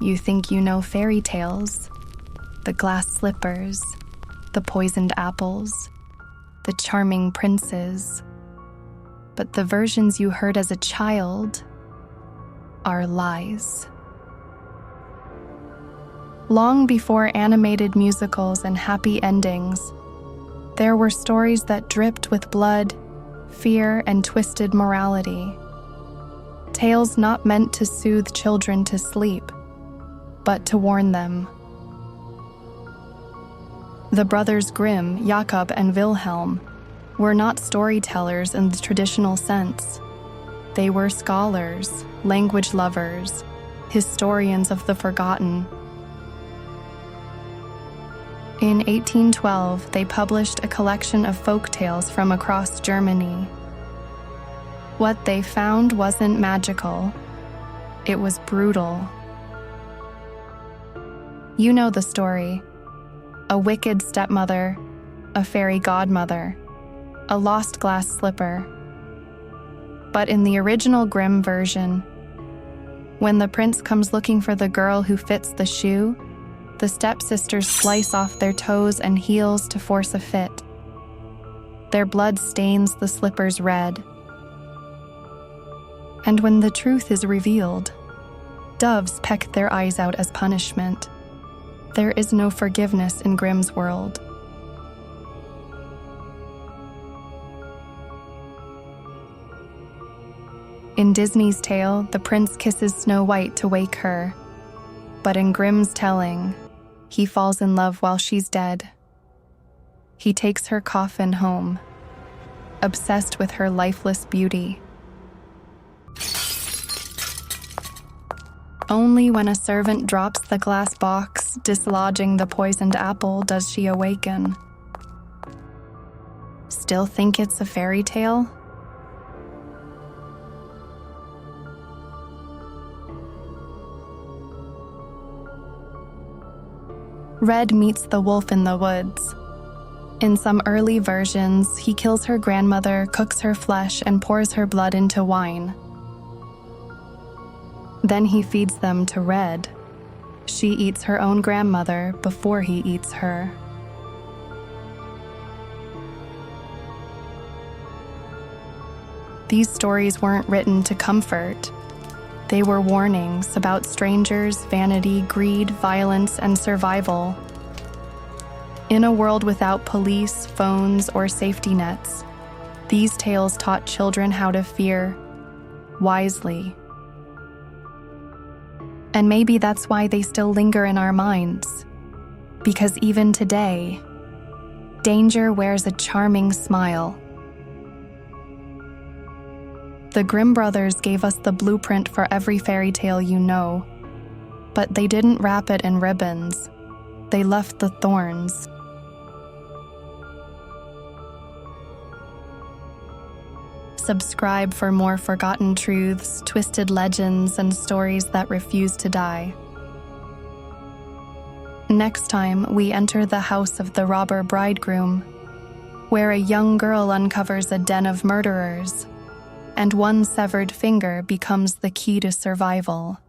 You think you know fairy tales, the glass slippers, the poisoned apples, the charming princes. But the versions you heard as a child are lies. Long before animated musicals and happy endings, there were stories that dripped with blood, fear, and twisted morality. Tales not meant to soothe children to sleep, but to warn them. The brothers Grimm, Jakob and Wilhelm, were not storytellers in the traditional sense. They were scholars, language lovers, historians of the forgotten. In 1812, they published a collection of folk tales from across Germany. What they found wasn't magical. It was brutal. You know the story. A wicked stepmother, a fairy godmother, a lost glass slipper. But in the original Grimm version, when the prince comes looking for the girl who fits the shoe, the stepsisters slice off their toes and heels to force a fit. Their blood stains the slippers red. And when the truth is revealed, doves peck their eyes out as punishment. There is no forgiveness in Grimm's world. In Disney's tale, the prince kisses Snow White to wake her. But in Grimm's telling, he falls in love while she's dead. He takes her coffin home, obsessed with her lifeless beauty. Only when a servant drops the glass box, dislodging the poisoned apple, does she awaken. Still think it's a fairy tale? Red meets the wolf in the woods. In some early versions, he kills her grandmother, cooks her flesh, and pours her blood into wine. Then he feeds them to Red. She eats her own grandmother before he eats her. These stories weren't written to comfort. They were warnings about strangers, vanity, greed, violence, and survival. In a world without police, phones, or safety nets, these tales taught children how to fear wisely. And maybe that's why they still linger in our minds. Because even today, danger wears a charming smile. The Grimm Brothers gave us the blueprint for every fairy tale you know, but they didn't wrap it in ribbons. They left the thorns. Subscribe for more forgotten truths, twisted legends, and stories that refuse to die. Next time, we enter the house of the robber bridegroom, where a young girl uncovers a den of murderers, and one severed finger becomes the key to survival.